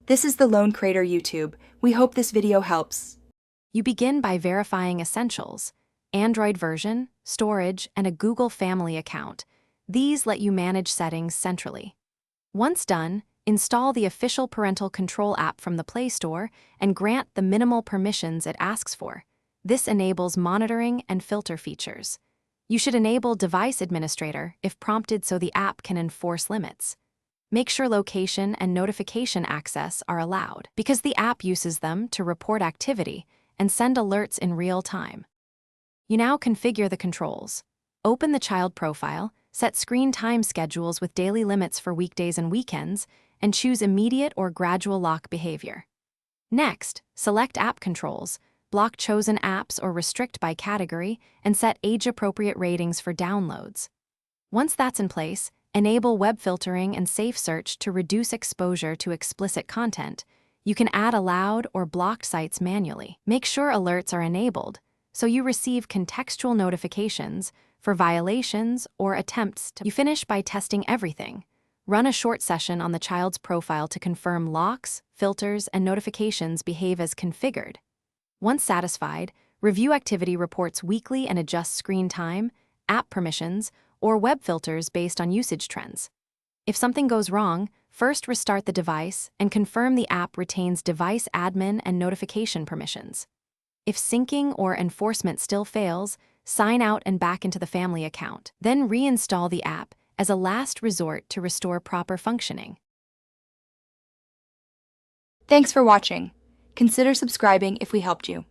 This is the Lone Creator YouTube. We hope this video helps. You begin by verifying essentials: Android version, storage, and a Google Family account. These let you manage settings centrally. Once done, install the official parental control app from the Play Store and grant the minimal permissions it asks for. This enables monitoring and filter features. You should enable Device Administrator if prompted so the app can enforce limits. Make sure location and notification access are allowed, because the app uses them to report activity and send alerts in real time. You now configure the controls. Open the child profile, set screen time schedules with daily limits for weekdays and weekends, and choose immediate or gradual lock behavior. Next, select app controls, block chosen apps or restrict by category, and set age-appropriate ratings for downloads. Once that's in place, enable web filtering and safe search to reduce exposure to explicit content. You can add allowed or blocked sites manually. Make sure alerts are enabled, so you receive contextual notifications for violations or attempts to. You finish by testing everything. Run a short session on the child's profile to confirm locks, filters, and notifications behave as configured. Once satisfied, review activity reports weekly and adjust screen time, app permissions, or web filters based on usage trends. If something goes wrong, first restart the device and confirm the app retains device admin and notification permissions. If syncing or enforcement still fails, sign out and back into the family account. Then reinstall the app as a last resort to restore proper functioning. Thanks for watching. Consider subscribing if we helped you.